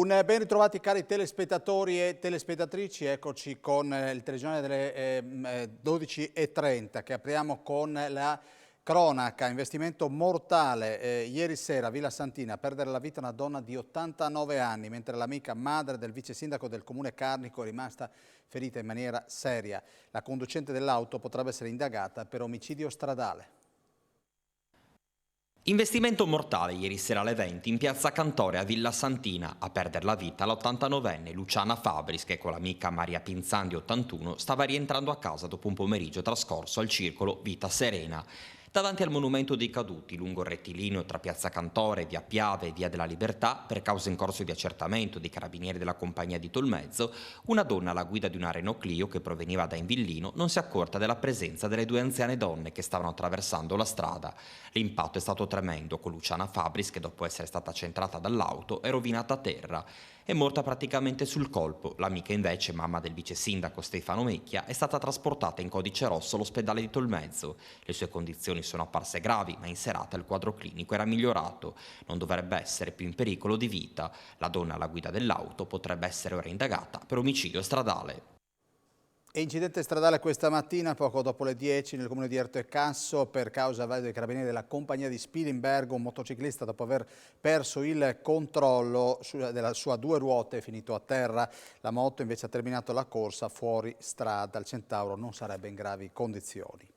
Ben ritrovati cari telespettatori e telespettatrici, eccoci con il telegiornale delle 12:30 che apriamo con la cronaca, investimento mortale. Ieri sera a Villa Santina a perdere la vita una donna di 89 anni, mentre l'amica madre del vice sindaco del comune Carnico è rimasta ferita in maniera seria. La conducente dell'auto potrebbe essere indagata per omicidio stradale. Investimento mortale ieri sera alle 20 in piazza Cantore a Villa Santina. A perdere la vita l'89enne Luciana Fabris, che con l'amica Maria Pinzan di 81 stava rientrando a casa dopo un pomeriggio trascorso al circolo Vita Serena. Davanti al monumento dei caduti, lungo il rettilineo tra piazza Cantore, via Piave e via della Libertà, per causa in corso di accertamento dei carabinieri della compagnia di Tolmezzo, una donna alla guida di una Renault Clio che proveniva da Invillino non si è accorta della presenza delle due anziane donne che stavano attraversando la strada. L'impatto è stato tremendo, con Luciana Fabris che dopo essere stata centrata dall'auto è rovinata a terra. È morta praticamente sul colpo. L'amica invece, mamma del vice sindaco Stefano Mecchia, è stata trasportata in codice rosso all'ospedale di Tolmezzo. Le sue condizioni sono apparse gravi, ma in serata il quadro clinico era migliorato. Non dovrebbe essere più in pericolo di vita. La donna alla guida dell'auto potrebbe essere ora indagata per omicidio stradale. E incidente stradale questa mattina, poco dopo le 10, nel comune di Erto e Casso, per causa dei carabinieri della compagnia di Spilimbergo. Un motociclista, dopo aver perso il controllo della sua due ruote, è finito a terra. La moto invece ha terminato la corsa fuori strada. Il Centauro non sarebbe in gravi condizioni.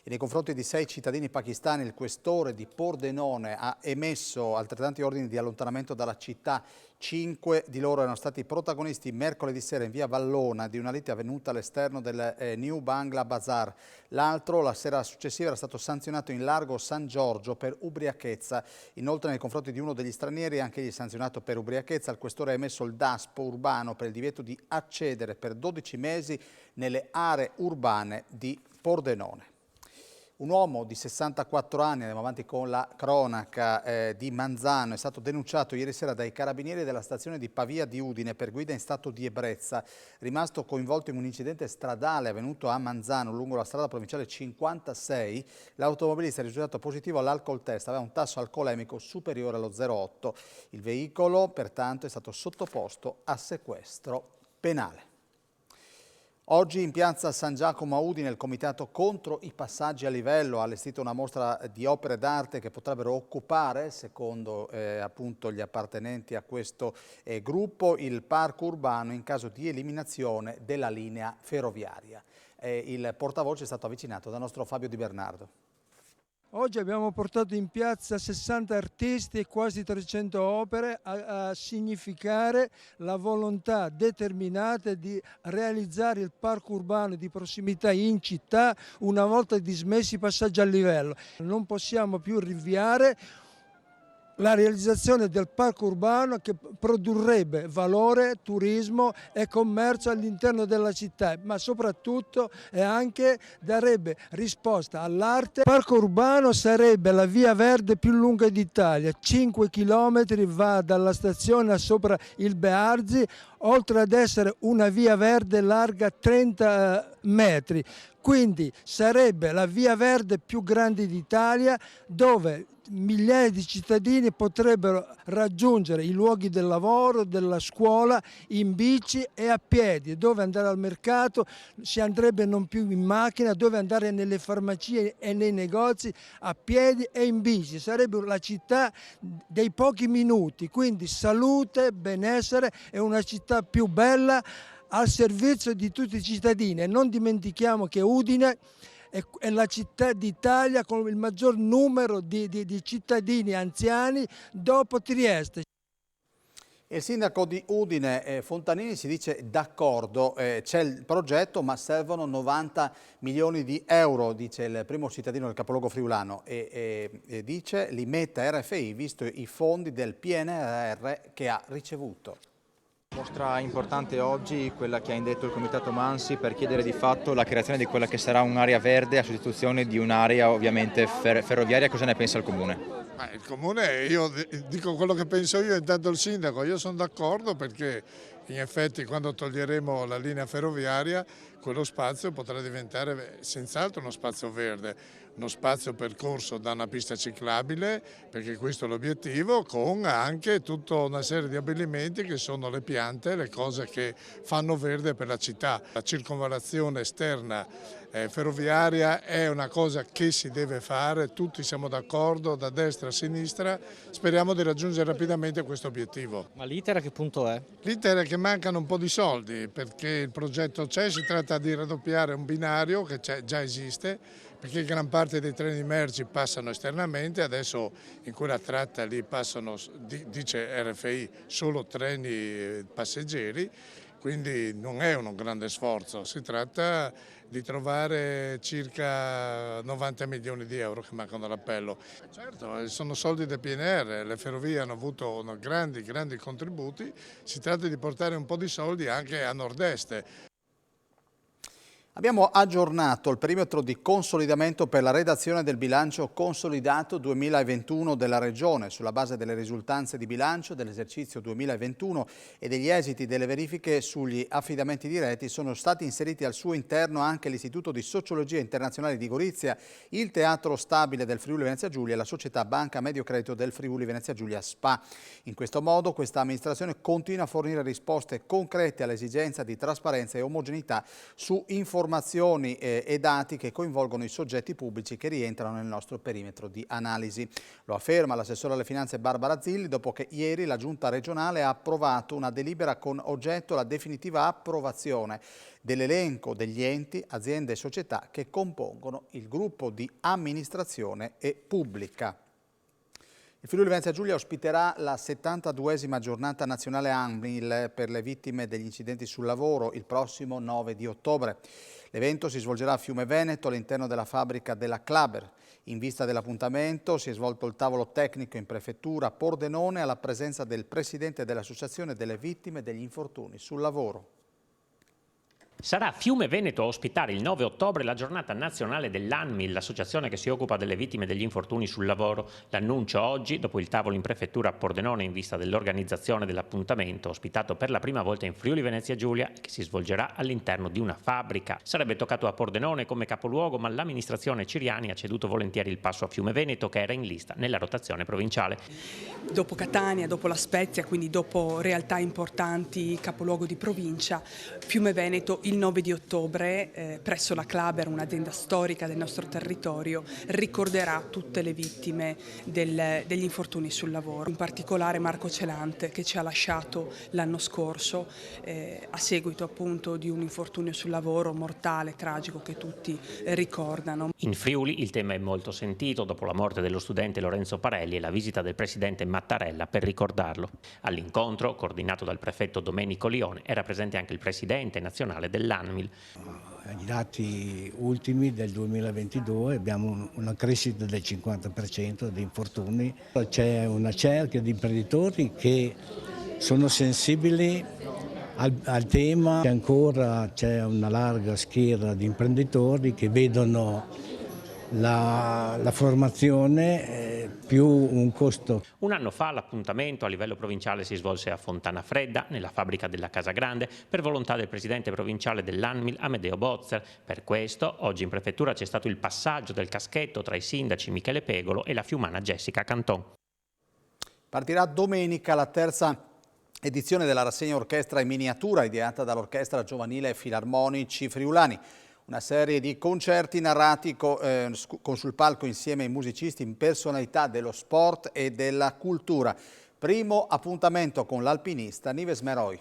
E nei confronti di 6 cittadini pakistani, il questore di Pordenone ha emesso altrettanti ordini di allontanamento dalla città. 5 di loro erano stati protagonisti mercoledì sera in via Vallona di una lite avvenuta all'esterno del New Bangla Bazar. L'altro, la sera successiva, era stato sanzionato in largo San Giorgio per ubriachezza. Inoltre, nei confronti di uno degli stranieri, anche egli sanzionato per ubriachezza, il questore ha emesso il DASPO urbano per il divieto di accedere per 12 mesi nelle aree urbane di Pordenone. Un uomo di 64 anni, andiamo avanti con la cronaca, di Manzano, è stato denunciato ieri sera dai carabinieri della stazione di Pavia di Udine per guida in stato di ebbrezza. Rimasto coinvolto in un incidente stradale avvenuto a Manzano lungo la strada provinciale 56, l'automobilista è risultato positivo all'alcol test, aveva un tasso alcolemico superiore allo 0,8. Il veicolo pertanto è stato sottoposto a sequestro penale. Oggi in piazza San Giacomo a Udine il Comitato contro i passaggi a livello ha allestito una mostra di opere d'arte che potrebbero occupare, secondo appunto gli appartenenti a questo gruppo, il parco urbano in caso di eliminazione della linea ferroviaria. Il portavoce è stato avvicinato dal nostro Fabio Di Bernardo. Oggi abbiamo portato in piazza 60 artisti e quasi 300 opere a significare la volontà determinata di realizzare il parco urbano di prossimità in città una volta dismessi i passaggi a livello. Non possiamo più rinviare la realizzazione del parco urbano che produrrebbe valore, turismo e commercio all'interno della città, ma soprattutto anche darebbe risposta all'arte. Il parco urbano sarebbe la via verde più lunga d'Italia, 5 chilometri, va dalla stazione a sopra il Bearzi, oltre ad essere una via verde larga 30 metri. Quindi sarebbe la via verde più grande d'Italia, dove migliaia di cittadini potrebbero raggiungere i luoghi del lavoro, della scuola, in bici e a piedi, dove andare al mercato, si andrebbe non più in macchina, dove andare nelle farmacie e nei negozi a piedi e in bici. Sarebbe la città dei pochi minuti, quindi salute, benessere e una città più bella al servizio di tutti i cittadini. E non dimentichiamo che Udine è la città d'Italia con il maggior numero di cittadini anziani dopo Trieste. Il sindaco di Udine, Fontanini, si dice d'accordo, c'è il progetto ma servono 90 milioni di euro, dice il primo cittadino del capoluogo friulano, e dice li metta RFI visto i fondi del PNRR che ha ricevuto. Mostra importante oggi quella che ha indetto il Comitato Mansi per chiedere di fatto la creazione di quella che sarà un'area verde a sostituzione di un'area ovviamente ferroviaria. Cosa ne pensa il Comune? Il Comune, io dico quello che penso io, intanto il Sindaco, io sono d'accordo perché In effetti quando toglieremo la linea ferroviaria quello spazio potrà diventare senz'altro uno spazio verde, uno spazio percorso da una pista ciclabile, perché questo è l'obiettivo, con anche tutta una serie di abbellimenti che sono le piante, le cose che fanno verde per la città. La circonvallazione esterna ferroviaria è una cosa che si deve fare, tutti siamo d'accordo da destra a sinistra, speriamo di raggiungere rapidamente questo obiettivo. Ma l'iter a che punto è? L'iter è che mancano un po' di soldi perché il progetto c'è, si tratta di raddoppiare un binario che già esiste, perché gran parte dei treni merci passano esternamente, adesso in quella tratta lì passano, dice RFI, solo treni passeggeri, quindi non è un grande sforzo, si tratta di trovare circa 90 milioni di euro che mancano all'appello. Certo, sono soldi del PNR, le ferrovie hanno avuto grandi contributi, si tratta di portare un po' di soldi anche a nord-est. Abbiamo aggiornato il perimetro di consolidamento per la redazione del bilancio consolidato 2021 della Regione. Sulla base delle risultanze di bilancio dell'esercizio 2021 e degli esiti delle verifiche sugli affidamenti diretti sono stati inseriti al suo interno anche l'Istituto di Sociologia Internazionale di Gorizia, il Teatro Stabile del Friuli Venezia Giulia e la società Banca Medio Credito del Friuli Venezia Giulia SPA. In questo modo questa amministrazione continua a fornire risposte concrete all'esigenza di trasparenza e omogeneità su informazioni e dati che coinvolgono i soggetti pubblici che rientrano nel nostro perimetro di analisi. Lo afferma l'assessore alle finanze Barbara Zilli dopo che ieri la Giunta regionale ha approvato una delibera con oggetto la definitiva approvazione dell'elenco degli enti, aziende e società che compongono il gruppo di amministrazione e pubblica. Il Friuli Venezia Giulia ospiterà la 72esima giornata nazionale ANMIL per le vittime degli incidenti sul lavoro il prossimo 9 di ottobre. L'evento si svolgerà a Fiume Veneto all'interno della fabbrica della Claber. In vista dell'appuntamento si è svolto il tavolo tecnico in prefettura a Pordenone alla presenza del presidente dell'Associazione delle vittime degli infortuni sul lavoro. Sarà Fiume Veneto a ospitare il 9 ottobre la giornata nazionale dell'ANMIL, l'associazione che si occupa delle vittime degli infortuni sul lavoro. L'annuncio oggi, dopo il tavolo in prefettura a Pordenone in vista dell'organizzazione dell'appuntamento, ospitato per la prima volta in Friuli Venezia Giulia e che si svolgerà all'interno di una fabbrica. Sarebbe toccato a Pordenone come capoluogo, ma l'amministrazione Ciriani ha ceduto volentieri il passo a Fiume Veneto, che era in lista nella rotazione provinciale. Dopo Catania, dopo La Spezia, quindi dopo realtà importanti, capoluogo di provincia, Fiume Veneto il 9 di ottobre presso la Claber, un'azienda storica del nostro territorio, ricorderà tutte le vittime degli infortuni sul lavoro, in particolare Marco Celante che ci ha lasciato l'anno scorso a seguito appunto di un infortunio sul lavoro mortale, tragico, che tutti ricordano. In Friuli il tema è molto sentito dopo la morte dello studente Lorenzo Parelli e la visita del presidente Mattarella per ricordarlo. All'incontro, coordinato dal prefetto Domenico Lione, era presente anche il presidente nazionale dell'ANMIL. Ai dati ultimi del 2022 abbiamo una crescita del 50% di infortuni. C'è una cerchia di imprenditori che sono sensibili al tema, che ancora c'è una larga schiera di imprenditori che vedono la formazione più un costo. Un anno fa l'appuntamento a livello provinciale si svolse a Fontana Fredda, nella fabbrica della Casa Grande, per volontà del presidente provinciale dell'ANMIL Amedeo Bozzer. Per questo, oggi in prefettura c'è stato il passaggio del caschetto tra i sindaci Michele Pegolo e la fiumana Jessica Canton. Partirà domenica la terza edizione della rassegna orchestra in miniatura ideata dall'Orchestra Giovanile Filarmonici Friulani. Una serie di concerti narrati con sul palco insieme ai musicisti in personalità dello sport e della cultura. Primo appuntamento con l'alpinista Nives Meroi.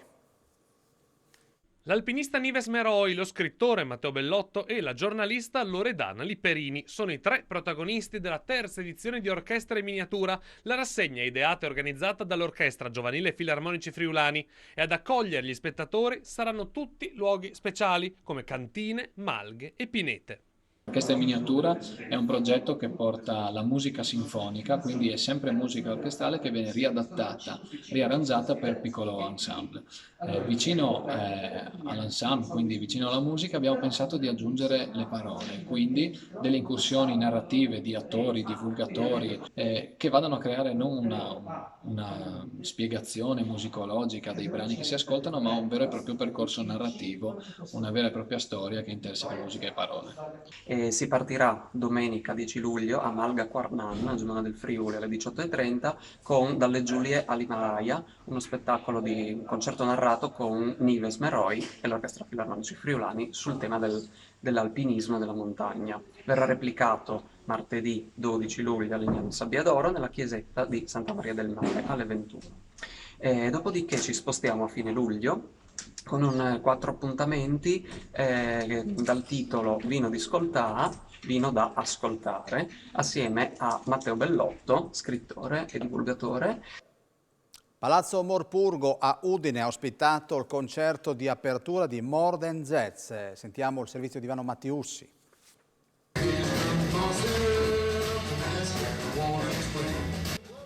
L'alpinista Nives Meroi, lo scrittore Matteo Bellotto e la giornalista Loredana Liperini sono i tre protagonisti della terza edizione di Orchestra in Miniatura. La rassegna è ideata e organizzata dall'Orchestra Giovanile Filarmonici Friulani e ad accogliere gli spettatori saranno tutti luoghi speciali come cantine, malghe e pinete. L'orchestra in miniatura è un progetto che porta la musica sinfonica, quindi è sempre musica orchestrale che viene riadattata, riarrangiata per piccolo ensemble. Vicino all'ensemble, quindi vicino alla musica, abbiamo pensato di aggiungere le parole, quindi delle incursioni narrative di attori, divulgatori, che vadano a creare non una spiegazione musicologica dei brani che si ascoltano, ma un vero e proprio percorso narrativo, una vera e propria storia che interseca musica e parole. Si partirà domenica 10 luglio a Malga Quarnan, zona del Friuli, alle 18:30 con Dalle Giulie all'Himalaya, uno spettacolo di un concerto narrato con Nives Meroi e l'Orchestra Filarmonici Friulani sul tema dell'alpinismo e della montagna. Verrà replicato martedì 12 luglio all'Ignano Sabbiadoro nella chiesetta di Santa Maria del Mare alle 21. Dopodiché ci spostiamo a fine luglio con 4 appuntamenti dal titolo Vino di Scoltà, vino da ascoltare, assieme a Matteo Bellotto, scrittore e divulgatore. Palazzo Morpurgo a Udine ha ospitato il concerto di apertura di More Than Jazz. Sentiamo il servizio di Ivano Mattiussi.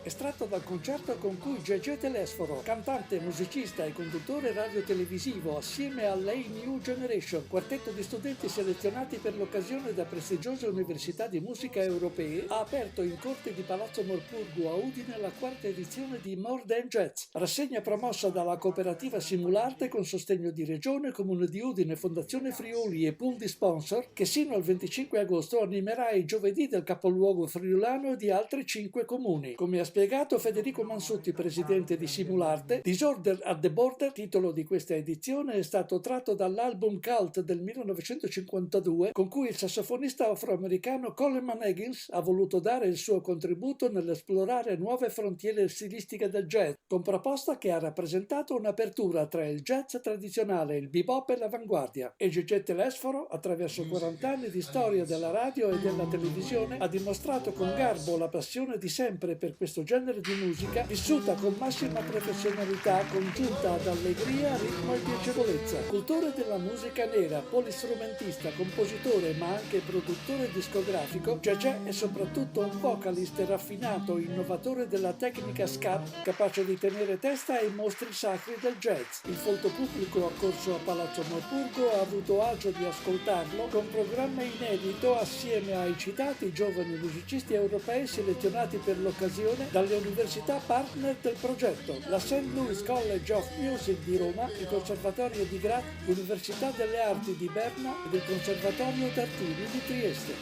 Estratto dal concerto con cui Gegè Telesforo, cantante, musicista e conduttore radiotelevisivo, assieme all'A New Generation, quartetto di studenti selezionati per l'occasione da prestigiose università di musica europee, ha aperto in corte di Palazzo Morpurgo a Udine la 4ª edizione di More Than Jazz, rassegna promossa dalla cooperativa Simularte con sostegno di Regione, Comune di Udine, Fondazione Friuli e pool di sponsor, che sino al 25 agosto animerà i giovedì del capoluogo friulano e di altri 5 comuni. Come ha spiegato Federico Mansutti, presidente di Simularte, Disorder at the Border, titolo di questa edizione, è stato tratto dall'album Cult del 1952, con cui il sassofonista afroamericano Coleman Higgins ha voluto dare il suo contributo nell'esplorare nuove frontiere stilistiche del jazz, con proposta che ha rappresentato un'apertura tra il jazz tradizionale, il bebop e l'avanguardia. E Gegè Telesforo, attraverso 40 anni di storia della radio e della televisione, ha dimostrato con garbo la passione di sempre per questo genere di musica, vissuta con massima professionalità, congiunta ad allegria, ritmo e piacevolezza. Cultore della musica nera, polistrumentista, compositore ma anche produttore discografico, Gegè è soprattutto un vocalist raffinato, innovatore della tecnica scat, capace di tenere testa ai mostri sacri del jazz. Il folto pubblico accorso a Palazzo Morpurgo ha avuto agio di ascoltarlo con programma inedito assieme ai citati giovani musicisti europei selezionati per l'occasione dalle università partner del progetto, la St. Louis College of Music di Roma, il Conservatorio di Graz, l'Università delle Arti di Berna ed il Conservatorio d'Artini di Trieste.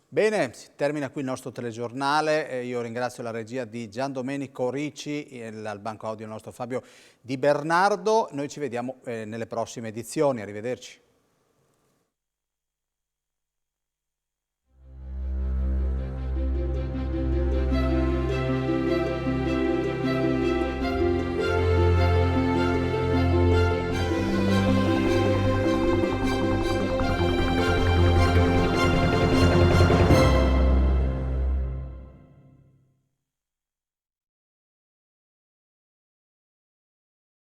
Bene, termina qui il nostro telegiornale. Io ringrazio la regia di Gian Domenico Ricci e al banco audio il nostro Fabio Di Bernardo. Noi ci vediamo nelle prossime edizioni. Arrivederci.